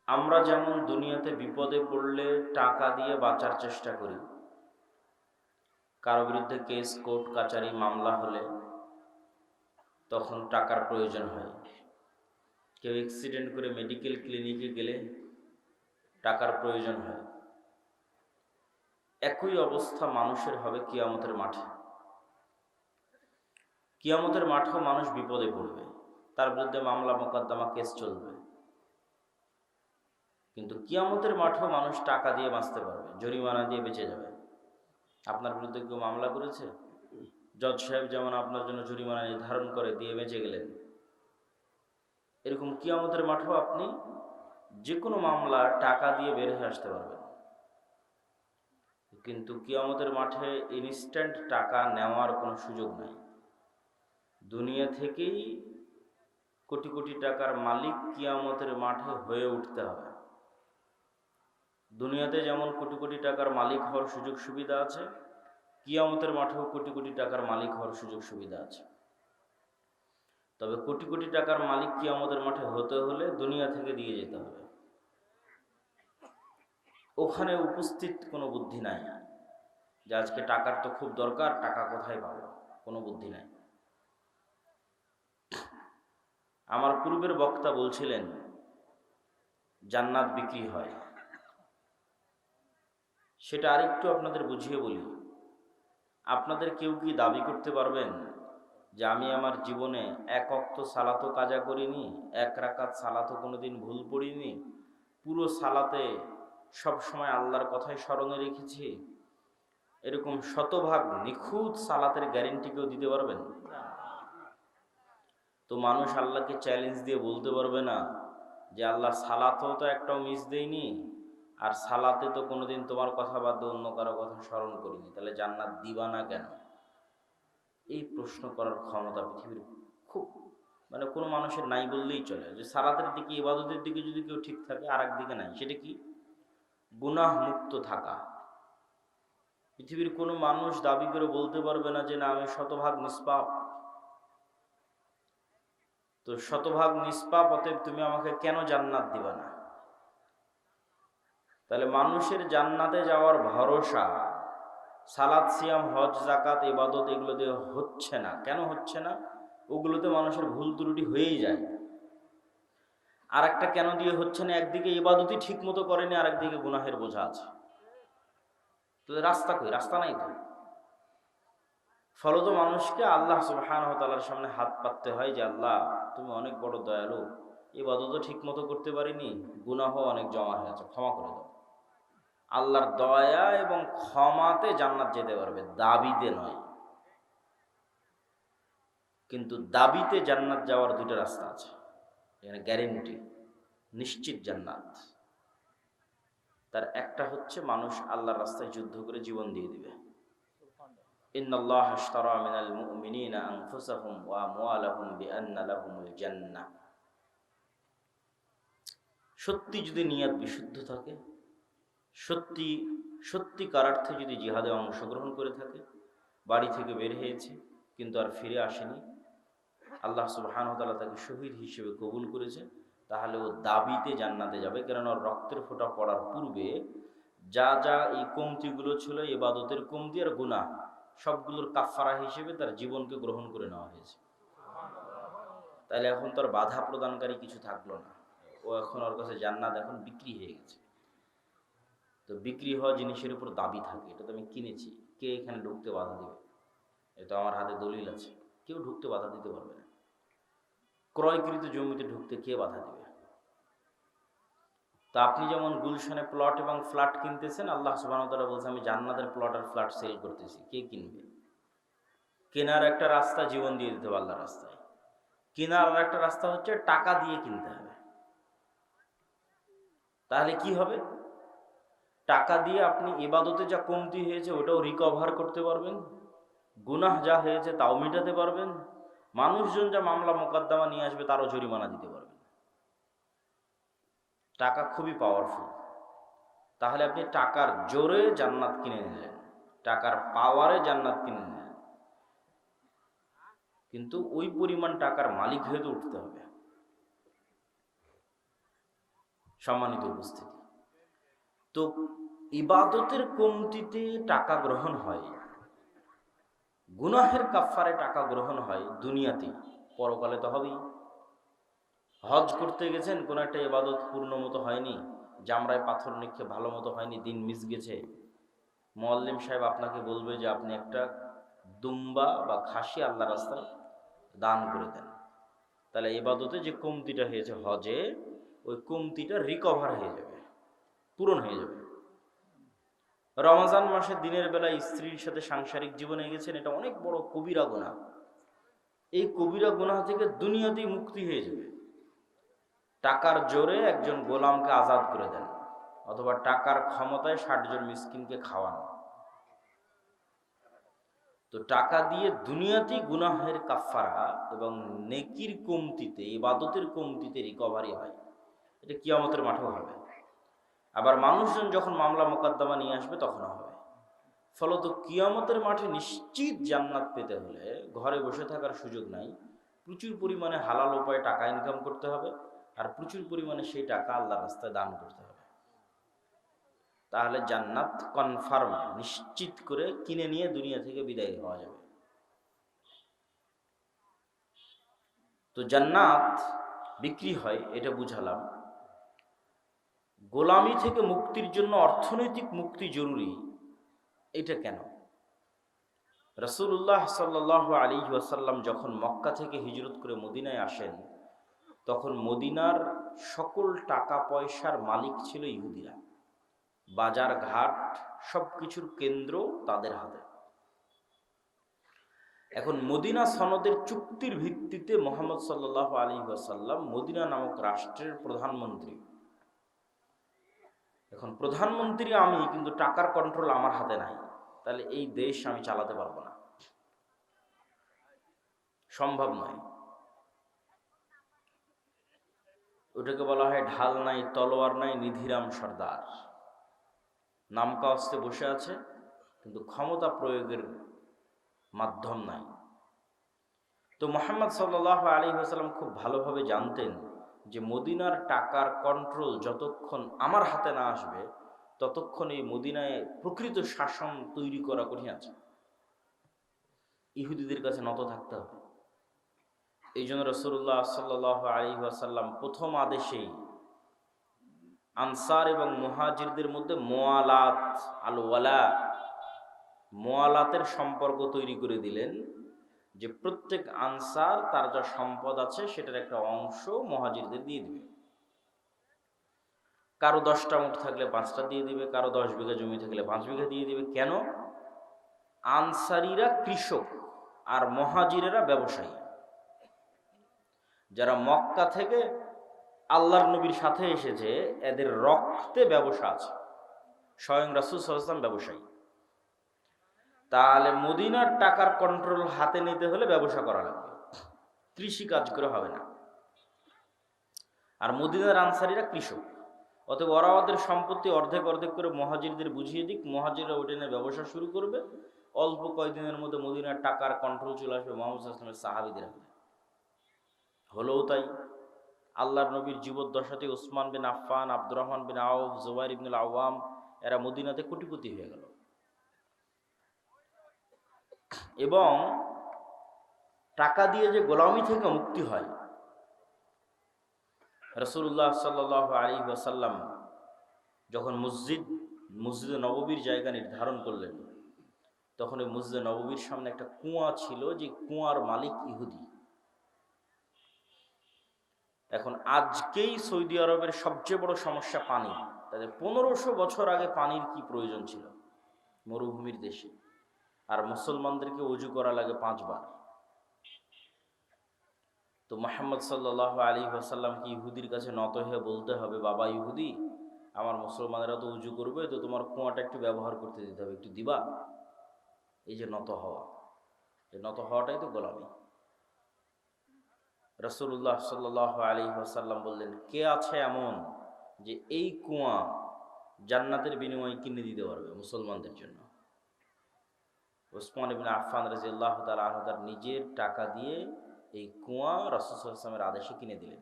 আমরা যেমন দুনিয়াতে বিপদে পড়লে টাকা দিয়ে বাঁচার চেষ্টা করি, কারো বিরুদ্ধে কেস কোর্ট কাচারি মামলা হলে তখন টাকার প্রয়োজন হয়। কেউ অ্যাক্সিডেন্ট করে মেডিকেল ক্লিনিকে গেলে টাকার প্রয়োজন হয়। একই অবস্থা মানুষের হবে কিয়ামতের মাঠে। কিয়ামতের মাঠেও মানুষ বিপদে পড়বে, তার বিরুদ্ধে মামলা মোকদ্দমা কেস চলবে, কিন্তু কিয়ামতের মাঠেও মানুষ টাকা দিয়ে বাঁচতে পারবে, জরিমানা দিয়ে বেঁচে যাবে। আপনার বিরুদ্ধে কেউ মামলা করেছে, জজ সাহেব যেমন আপনার জন্য জরিমানা নির্ধারণ করে দিয়ে বেঁচে গেলেন, এরকম কিয়ামতের মাঠেও আপনি যে কোনো মামলা টাকা দিয়ে বের হয়ে আসতে পারবেন। কিন্তু কিয়ামতের মাঠে ইনস্ট্যান্ট টাকা নেওয়ার কোনো সুযোগ নাই। দুনিয়া থেকেই কোটি কোটি টাকার মালিক কিয়ামতের মাঠে হয়ে উঠতে হবে। দুনিয়াতে যেমন কোটি কোটি টাকার মালিক হওয়ার সুযোগ সুবিধা আছে, কিয়ামতের মাঠেও কোটি কোটি টাকার মালিক হওয়ার সুযোগ সুবিধা আছে। তবে কোটি কোটি টাকার মালিক কিয়ামতের মাঠে হতে হলে দুনিয়া থেকে দিয়ে যেতে হবে। ওখানে উপস্থিত কোনো বুদ্ধি নাই যে আজকে টাকার তো খুব দরকার, টাকা কোথায় পাবো, কোনো বুদ্ধি নাই। আমার পূর্বের বক্তা বলছিলেন জান্নাত বিক্রি হয়, সেটা আরেকটু আপনাদের বুঝিয়ে বলি। আপনাদের কেউ কি দাবি করতে পারবেন যে আমি আমার জীবনে এক ওয়াক্ত সালাতও কাজা করিনি, এক রাকাত সালাতও কোনোদিন ভুল পড়িনি, পুরো সালাতে সব সময় আল্লাহর কথাই স্মরণে রেখেছি, এরকম শতভাগ নিখুঁত সালাতের গ্যারেন্টি কেউ দিতে পারবেন? তো মানুষ আল্লাহকে চ্যালেঞ্জ দিয়ে বলতে পারবে না যে আল্লাহ সালাতেও তো একটাও মিস দেয়নি, আর সালাতে তো কোনোদিন তোমার কথা বাদ দিয়ে অন্য কারো কথা স্মরণ করিনি, তাহলে জান্নাত দিবা না কেন? এই প্রশ্ন করার ক্ষমতা পৃথিবীর খুব কোনো মানুষের নাই বললেই চলে। যে সালাতের দিকে, ইবাদতের দিকে যদি কেউ ঠিক থাকে, আর একদিকে নাই, সেটা কি? গুনাহ মুক্ত থাকা। পৃথিবীর কোনো মানুষ দাবি করে বলতে পারবে না যে না আমি শতভাগ নিষ্পাপ। তো শতভাগ নিষ্পাপ, অতএব তুমি আমাকে কেন জান্নাত দিবা না? তাহলে মানুষের জান্নাতে যাওয়ার ভরসা সালাত, সিয়াম, হজ, জাকাত, ইবাদত এগুলো দিয়ে হচ্ছে না। কেন হচ্ছে না? ওগুলোতে মানুষের ভুল ত্রুটি হয়েই যায়। আর একটা কেন দিয়ে হচ্ছে না? একদিকে ইবাদতই ঠিক মতো করেনি, আর একদিকে গুনাহের বোঝা আছে। তো রাস্তা কই? রাস্তা নাই তো। ফলত মানুষকে আল্লাহ সুবহানাহু ওয়া তাআলার সামনে হাত পাততে হয় যে আল্লাহ তুমি অনেক বড় দয়ালু, ইবাদতও ঠিক মতো করতে পারিনি, গুনাহও অনেক জমা হয়ে আছে, ক্ষমা করে দাও। আল্লাহর দয়া এবং ক্ষমাতে জান্নাত যেতে পারবে, দাবিতে নয়। কিন্তু দাবিতে জান্নাত যাওয়ার দুইটা রাস্তা আছে, এখানে গ্যারেন্টি নিশ্চিত জান্নাত। তার একটা হচ্ছে মানুষ আল্লাহর রাস্তায় যুদ্ধ করে জীবন দিয়ে দিবে। ইন্নাল্লাহা আশতারা মিনাল মুমিনিনা আনফুসাহুম ওয়া আমওয়ালাহুম বিআন্না লাহুমুল জান্নাহ। সত্যি যদি নিয়ত বিশুদ্ধ থাকে, সত্যিকার অর্থে যদি জিহাদে অংশগ্রহণ করে থাকে, বাড়ি থেকে বের হয়েছে কিন্তু আর ফিরে আসেনি, আল্লাহ সুবহানাহু ওয়া তাআলা তাকে শহীদ হিসেবে কবুল করেছে, তাহলে ও দাবিতে জান্নাতে যাবে। কারণ ওর রক্তের ফোঁটা পড়ার পূর্বে যা যা এই কমতিগুলো ছিল, ইবাদতের কমতি আর গুনাহ, সবগুলোর কাফারা হিসেবে তার জীবনকে গ্রহণ করে নেওয়া হয়েছে। তাহলে এখন তোর বাধা প্রদানকারী কিছু থাকলো না। ও এখন ওর কাছে জান্নাত এখন বিক্রি হয়ে গেছে। তো বিক্রি হওয়া জিনিসের উপর দাবি থাকে, এটা তো আমি কিনেছি, কে এখানে ঢুকতে বাধা দিবে? এটা আমার হাতে দলিল আছে, কেউ ঢুকতে বাধা দিতে পারবে না। ক্রয়কৃত জমিতে ঢুকতে কে বাধা দিবে? তো আপনি যেমন গুলশানে প্লট এবং ফ্ল্যাট কিনতেছেন, আল্লাহ সুবহানাহু ওয়া তাআলা বলছে আমি জান্নাতের প্লট আর ফ্ল্যাট সেল করতেছি, কে কিনবে? কেনার একটা রাস্তা জীবন দিয়ে দিতে হবে আল্লাহর রাস্তায়, কেনার আর একটা রাস্তা হচ্ছে টাকা দিয়ে কিনতে হবে। তাহলে কি হবে? টাকা দিয়ে আপনি ইবাদতে যা কমতি হয়েছে ওটাও রিকভার করতে পারবেন, গুনাহ যা হয়েছে তাও মেটাতে পারবেন, মানুষজন যা মামলা মোকদ্দমা নিয়ে আসবে তারও জরিমানা দিতে পারবেন। টাকা খুবই পাওয়ারফুল। তাহলে আপনি টাকার জোরে জান্নাত কিনে নিলেন, টাকার পাওয়ারে জান্নাত কিনে নিলেন, কিন্তু ওই পরিমাণ টাকার মালিক হয়ে তো উঠতে হবে। সম্মানিত উপস্থিতি, তো ইবাদতের কমতিতে টাকা গ্রহণ হয়, গুনাহের কাফারে টাকা গ্রহণ হয় দুনিয়াতেই, পরকালে তো হবেই। হজ করতে গেছেন, কোন একটা ইবাদত পূর্ণ মতো হয়নি, জামরায় পাথর নিক্ষেপ ভালো মতো হয়নি, দিন মিস গেছে, মুয়াল্লিম সাহেব আপনাকে বলবে যে আপনি একটা দুম্বা বা খাসি আল্লাহ রাস্তায় দান করে দেন। তাহলে ইবাদতে যে কমতিটা হয়েছে হজে, ওই কমতিটা রিকভার হয়ে যাবে, পূরণ হয়ে যাবে। রমজান মাসে দিনের বেলা স্ত্রীর সাথে সাংসারিক জীবনে গেছেন, এটা অনেক বড় কবিরা গুনাহ। এই কবিরা গুনাহ থেকে দুনিয়াতেই মুক্তি হয়ে যাবে। টাকার জোরে একজন গোলামকে আজাদ করে দেন, অথবা টাকার ক্ষমতায় 60 জন মিসকিনকে খাওয়ান। তো টাকা দিয়ে দুনিয়াতেই গুনাহের কাফারা এবং নেকির কমতিতে, ইবাদতের কমতিতে রিকভারি হয়। এটা কিয়ামতের মাঠেও হবে। আবার মানুষজন যখন মামলা মোকদ্দমা নিয়ে আসবে তখনও হবে। ফলত কিয়ামতের মাঠে নিশ্চিত জান্নাত পেতে হলে ঘরে বসে থাকার সুযোগ নাই, প্রচুর পরিমাণে হালাল উপায়ে টাকা ইনকাম করতে হবে, আর প্রচুর পরিমাণে সেই টাকা আল্লাহর রাস্তায় দান করতে হবে। তাহলে জান্নাত কনফার্ম, নিশ্চিত করে কিনে নিয়ে দুনিয়া থেকে বিদায় হওয়া যাবে। তো জান্নাত বিক্রি হয়, এটা বুঝালাম। গোলামি থেকে মুক্তির জন্য অর্থনৈতিক মুক্তি জরুরি, এটা কেন? রাসূলুল্লাহ সাল্লাল্লাহু আলাইহি ওয়াসাল্লাম যখন মক্কা থেকে হিজরত করে মদিনায় আসেন, তখন মদিনার সকল টাকা পয়সার মালিক ছিল ইহুদিরা। বাজার ঘাট সবকিছুর কেন্দ্র তাদের হাতে। এখন মদিনা সনদের চুক্তির ভিত্তিতে মুহাম্মদ সাল্লাল্লাহু আলাইহি ওয়াসাল্লাম মদিনা নামক রাষ্ট্রের প্রধানমন্ত্রী। এখন প্রধানমন্ত্রী আমি, কিন্তু টাকার কন্ট্রোল আমার হাতে নাই, তাহলে এই দেশ আমি চালাতে পারবো না, সম্ভব নয়। ওটাকে বলা হয় ঢাল নাই, তলোয়ার নাই, নিধিরাম সর্দার। নাম কাওয়াস্তে বসে আছে, কিন্তু ক্ষমতা প্রয়োগের মাধ্যম নাই। তো মুহাম্মদ সাল্লাল্লাহু আলাইহি ওয়াসাল্লাম খুব ভালোভাবে জানতেন যে মদিনার টাকার কন্ট্রোল যতক্ষণ আমার হাতে না আসবে, ততক্ষণ এই মদিনায় প্রকৃত শাসন তৈরি করা কঠিন আছে। ইহুদিদের কাছে নত থাকতে হবে। এই জন্য রাসূলুল্লাহ সাল্লাল্লাহু আলাইহি ওয়াসাল্লাম প্রথম আদেশেই আনসার এবং মুহাজিরদের মধ্যে মুআলাত, আল ওয়ালা, মুআলাতের সম্পর্ক তৈরি করে দিলেন, যে প্রত্যেক আনসার তার যা সম্পদ আছে সেটার একটা অংশ মুহাজিরদের দিয়ে দিবে। কারো 10টা উট থাকলে 5টা দিয়ে দিবে, কারো 10 বিঘা জমি থাকলে 5 বিঘা দিয়ে দিবে। কেন? আনসারীরা কৃষক আর মুহাজিরেরা ব্যবসায়ী। যারা মক্কা থেকে আল্লাহর নবীর সাথে এসেছে, এদের রক্তে ব্যবসা আছে। স্বয়ং রাসূল সাল্লাল্লাহু আলাইহি ওয়াসাল্লাম ব্যবসায়ী। তাহলে মদিনার টাকার কন্ট্রোল হাতে নিতে হলে ব্যবসা করা লাগবে, কৃষি কাজ করে হবে না। আর মদিনার আনসারীরা কৃষক, অতএব ওরা ওদের সম্পত্তি অর্ধেক অর্ধেক করে মুহাজিরদের বুঝিয়ে দিক, মুহাজিররা ওইটা নিয়ে ব্যবসা শুরু করবে। অল্প কয়েকদিনের মধ্যে মদিনার টাকার কন্ট্রোল চলে আসবে মুহাম্মদ সাল্লাল্লাহু আলাইহি ওয়াসাল্লামের সাহাবীদের হাতে। হলোও তাই। আল্লাহর নবীর জীবদ্দশাতে উসমান বিন আফফান, আব্দুর রহমান বিন আউফ, জুবাইর ইবনুল আওয়াম, এরা মদিনাতে কোটিপতি হয়ে গেল। এবং টাকা দিয়ে যে গোলামি থেকে মুক্তি হয়, রাসূলুল্লাহ সাল্লাল্লাহু আলাইহি ওয়াসাল্লাম যখন মসজিদে নববীর জায়গা নির্ধারণ করলেন, তখন ওই মসজিদে নববীর সামনে একটা কুয়া ছিল, যে কুয়ার মালিক ইহুদি। এখন আজকেই সৌদি আরবের সবচেয়ে বড় সমস্যা পানি। তাদের 1500 বছর আগে পানির কি প্রয়োজন ছিল মরুভূমির দেশে, আর মুসলমানদেরকে ওযু করা লাগে 5 বার। তো মুহাম্মদ সাল্লাল্লাহু আলাইহি ওয়াসাল্লাম কি ইহুদির কাছে নত হয়ে বলতে হবে, বাবা ইহুদি, আমার মুসলমানেরা তো উজু করবে, তো তোমার কুয়াটা একটু ব্যবহার করতে দিতে হবে, একটু দিবা? এই যে নত হওয়া, এই নত হওয়াটাই তো গোলামি। রাসূলুল্লাহ সাল্লাল্লাহু আলাইহি ওয়াসাল্লাম বললেন, কে আছে এমন যে এই কুয়া জান্নাতের বিনিময়ে কিনে দিতে পারবে মুসলমানদের জন্য? উসমান ইবনে আফফান রাদিয়াল্লাহু তাআলা আনহু তার নিজের টাকা দিয়ে এই কুয়া রাসূল সাল্লাল্লাহু আলাইহি ওয়াসাল্লামের আদেশে কিনে দিলেন।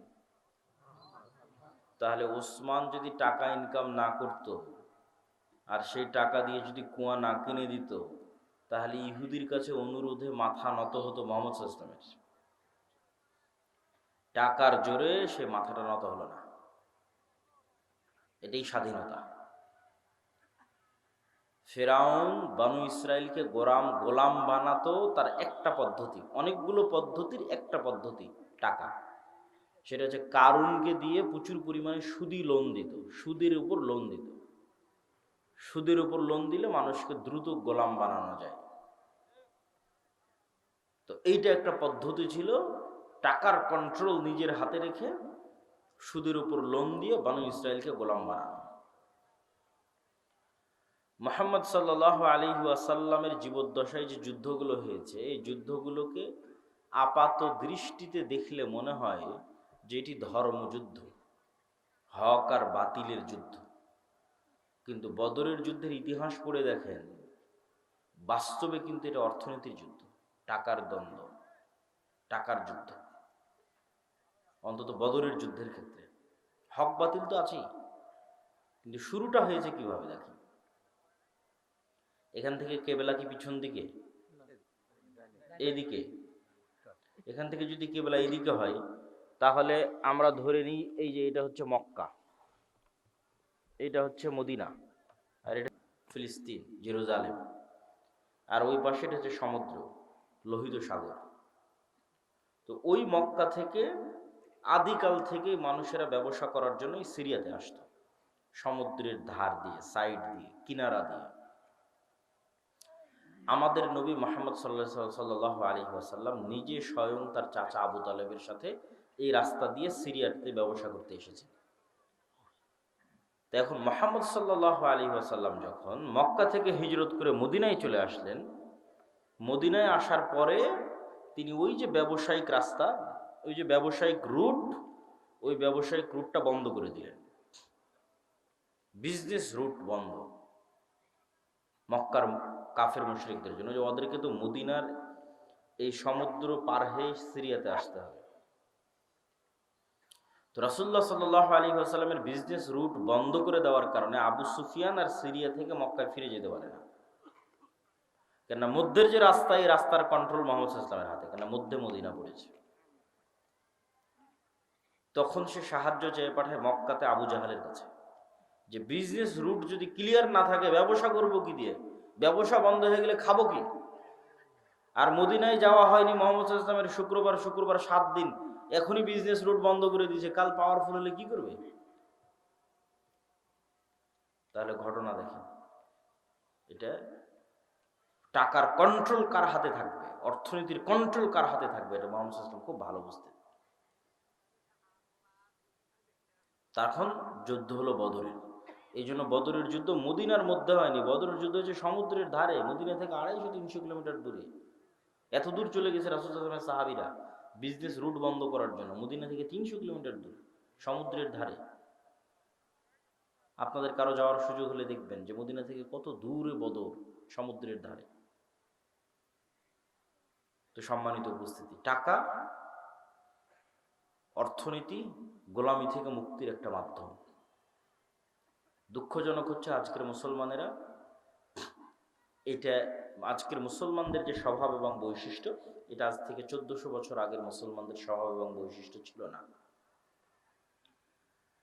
তো তাহলে ওসমান যদি টাকা ইনকাম না করত আর সেই টাকা দিয়ে যদি কুয়া না কিনে দিত, তাহলে ইহুদির কাছে অনুরোধে মাথা নত হতো মোহাম্মদ সাল্লাল্লাহু আলাইহি ওয়াসাল্লামের। টাকার জোরে সে মাথাটা নত হলো না। এটাই স্বাধীনতা। ফেরাউন বানু ইসরায়েলকে গোলাম বানাতো তার একটা পদ্ধতি, অনেকগুলো পদ্ধতির একটা পদ্ধতি টাকা। সেটা হচ্ছে কারুনকে দিয়ে প্রচুর পরিমাণে সুদি লোন দিত, সুদের উপর লোন দিত। সুদের উপর লোন দিলে মানুষকে দ্রুত গোলাম বানানো যায়। তো এইটা একটা পদ্ধতি ছিল, টাকার কন্ট্রোল নিজের হাতে রেখে সুদের উপর লোন দিয়ে বানু ইসরায়েলকে গোলাম বানানো। মুহাম্মদ সাল্লাল্লাহু আলাইহি ওয়াসাল্লামের জীবদ্দশায় যে যুদ্ধগুলো হয়েছে, এই যুদ্ধগুলোকে আপাত দৃষ্টিতে দেখলে মনে হয় যে এটি ধর্মযুদ্ধ, হক আর বাতিলের যুদ্ধ। কিন্তু বদরের যুদ্ধের ইতিহাস পড়ে দেখেন, বাস্তবে কিন্তু এটা অর্থনীতির যুদ্ধ, টাকার দ্বন্দ্ব, টাকার যুদ্ধ। অন্তত বদরের যুদ্ধের ক্ষেত্রে হক বাতিল তো আছেই, কিন্তু শুরুটা হয়েছে কিভাবে দেখেন। এখান থেকে কেবলা কি পিছন দিকে, এদিকে? এখান থেকে যদি কেবলা এদিকে হয়, তাহলে আমরা ধরে নিই এই যে এটা হচ্ছে মক্কা, এটা হচ্ছে মদিনা, আর এটা ফিলিস্তিন জেরুজালেম, আর ওই পাশে এটা হচ্ছে সমুদ্র, লোহিত সাগর। তো ওই মক্কা থেকে আদিকাল থেকে মানুষেরা ব্যবসা করার জন্য সিরিয়াতে আসতো, সমুদ্রের ধার দিয়ে, সাইড দিয়ে, কিনারা দিয়ে। আমাদের নবী মুহাম্মদ সাল্লাল্লাহু আলাইহি ওয়াসাল্লাম নিজে স্বয়ং তার চাচা আবু তালেবের সাথে এই রাস্তা দিয়ে সিরিয়াতে ব্যবসা করতে এসেছেন। তো এখন মুহাম্মদ সাল্লাল্লাহু আলাইহি ওয়াসাল্লাম যখন মক্কা থেকে হিজরত করে মদিনায় চলে আসলেন, মদিনায় আসার পরে তিনি ওই যে ব্যবসায়িক রাস্তা, ওই যে ব্যবসায়িক রুট, ওই ব্যবসায়িক রুটটা বন্ধ করে দিলেন। বিজনেস রুট বন্ধ মক্কার কাফের মুশরিকদের জন্য, যে ওদেরকে তো মদিনার এই সমুদ্র পার হয়ে সিরিয়াতে আসতে হবে। তো রাসূলুল্লাহ সাল্লাল্লাহু আলাইহি ওয়াসাল্লামের বিজনেস রুট বন্ধ করে দেওয়ার কারণে আবু সুফিয়ান আর সিরিয়া থেকে মক্কায় ফিরে যেতে পারে না। কেননা মধ্যের যে রাস্তা, এই রাস্তার কন্ট্রোল মুহাম্মদ সাল্লাল্লাহু আলাইহি ওয়াসাল্লামের হাতে, কেননা মধ্যে মদিনা পড়েছে। তখন সে সাহায্য চেয়ে পাঠায় মক্কাতে আবু জাহালের কাছে, যে বিজনেস রুট যদি ক্লিয়ার না থাকে ব্যবসা করবো কি দিয়ে, ব্যবসা বন্ধ হয়ে গেলে খাবো কি? আর মদিনায় যাওয়া হয়নি মুহাম্মদ সাল্লাল্লাহু আলাইহি ওয়াসাল্লামের শুক্রবার 7 দিন, এখনই বিজনেস রুট বন্ধ করে দিয়েছে, কাল পাওয়ারফুল হলে কি করবে? তাহলে ঘটনা দেখেন, এটা টাকার কন্ট্রোল কার হাতে থাকবে, অর্থনীতির কন্ট্রোল কার হাতে থাকবে, এটা মুহাম্মদ সাল্লাল্লাহু আলাইহি ওয়াসাল্লাম খুব ভালো বুঝতেন। তখন যুদ্ধ হলো বদরের। এই জন্য বদরের যুদ্ধ মদিনার মধ্যে হয়নি, বদরের যুদ্ধ হচ্ছে সমুদ্রের ধারে, মদিনা থেকে 250-300 কিলোমিটার দূরে। এত দূর চলে গেছে রাসূল সাল্লাল্লাহু আলাইহি ওয়াসাল্লামের সাহাবীরা বিজনেস রুট বন্ধ করার জন্য, মদিনা থেকে 300 কিলোমিটার দূর, সমুদ্রের ধারে। আপনাদের কারো যাওয়ার সুযোগ হলে দেখবেন যে মদিনা থেকে কত দূরে বদর, সমুদ্রের ধারে। তো সম্মানিত উপস্থিতি, টাকা অর্থনীতি গোলামি থেকে মুক্তির একটা মাধ্যম। দুঃখজনক হচ্ছে আজকের মুসলমানেরা, এটা আজকের মুসলমানদের যে স্বভাব এবং বৈশিষ্ট্য, এটা আজ থেকে 1400 বছর আগের মুসলমানদের স্বভাব এবং বৈশিষ্ট্য ছিল না।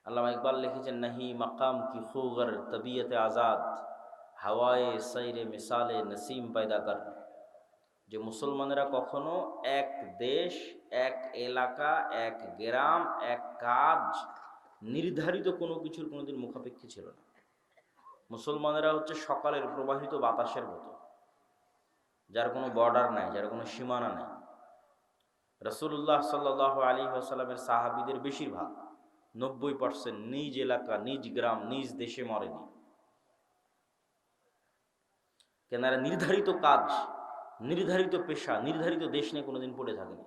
আল্লামা ইকবাল লিখেছেন, নাহি মাকাম কি খুগর তবিয়তে আজাদ, হাওয়ায়ে সাইরে মিসালে নসিম পয়দা কর। যে মুসলমানেরা কখনো এক দেশ, এক এলাকা, এক গ্রাম, এক কাজ, নির্ধারিত কোনো কিছুর কোনোদিন মুখাপেক্ষী ছিল না। মুসলমানেরা হচ্ছে সকালের প্রবাহিত বাতাসের মতো, যার কোনো বর্ডার নাই, যার কোনো সীমানা নাই। রাসূলুল্লাহ সাল্লাল্লাহু আলাইহি ওয়াসাল্লামের সাহাবীদের বেশিরভাগ 90% নিজ এলাকা, নিজ গ্রাম, নিজ দেশে মরেনি। কেন? নির্ধারিত কাজ, নির্ধারিত পেশা, নির্ধারিত দেশ নিয়ে কোনোদিন পড়ে থাকেনি,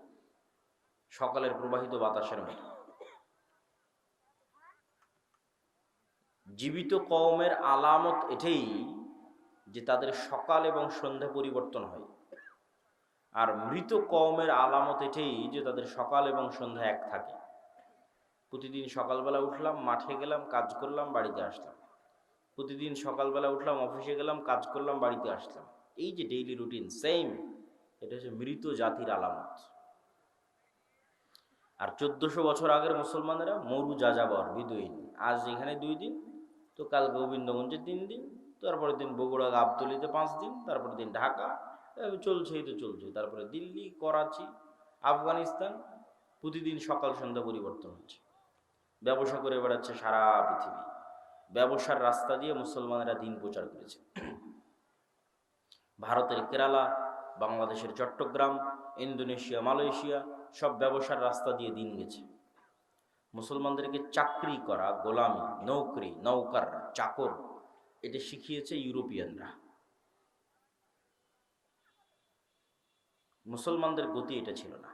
সকালের প্রবাহিত বাতাসের মতো। জীবিত কওমের আলামত এটাই যে তাদের সকাল এবং সন্ধ্যা পরিবর্তন হয়, আর মৃত কওমের আলামত এটাই যে তাদের সকাল এবং সন্ধ্যা এক থাকে। প্রতিদিন সকালবেলা উঠলাম, মাঠে গেলাম, কাজ করলাম, বাড়িতে আসলাম। প্রতিদিন সকালবেলা উঠলাম, অফিসে গেলাম, কাজ করলাম, বাড়িতে আসলাম। এই যে ডেইলি রুটিন সেম, এটা হচ্ছে মৃত জাতির আলামত। আর 1400 বছর আগের মুসলমানেরা মরু যাযাবর, বিদুইন। আজ এখানে 2 দিন, তো কাল গোবিন্দগঞ্জে 3 দিন, তারপরের দিন বগুড়া গাবতলীতে 5 দিন, তারপরের দিন ঢাকা, চলছেই তো চলছে। তারপরে দিল্লি, করাচি, আফগানিস্তান, প্রতিদিন সকাল সন্ধ্যা পরিবর্তন হচ্ছে। ব্যবসা করে বেড়াচ্ছে সারা পৃথিবী। ব্যবসার রাস্তা দিয়ে মুসলমানেরা দিন প্রচার করেছে। ভারতের কেরালা, বাংলাদেশের চট্টগ্রাম, ইন্দোনেশিয়া, মালয়েশিয়া সব ব্যবসার রাস্তা দিয়ে দিন গেছে। মুসলমানদেরকে চাকরি করা, গোলামি, নৌকরি, নৌকার, চাকর, এটা শিখিয়েছে ইউরোপিয়ানরা। মুসলমানদের গতি এটা ছিল না।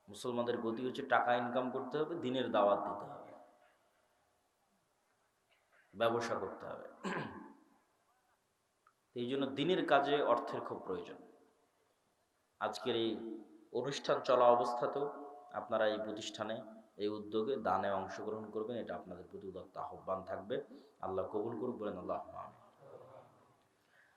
মুসলমানদের গতি হচ্ছে টাকা ইনকাম করতে হবে, দিনের দাওয়াত দিতে হবে, ব্যবসা করতে হবে। এই জন্য দিনের কাজে অর্থের খুব প্রয়োজন। আজকের এই অনুষ্ঠান চলা অবস্থাতেও আপনারা এই প্রতিষ্ঠানে, এই উদ্যোগে দানে অংশগ্রহণ করবেন, এটা আপনাদের প্রতি উদাত্ত আহ্বান থাকবে। আল্লাহ কবুল করুক, বলেন আল্লাহুম্মা আমিন।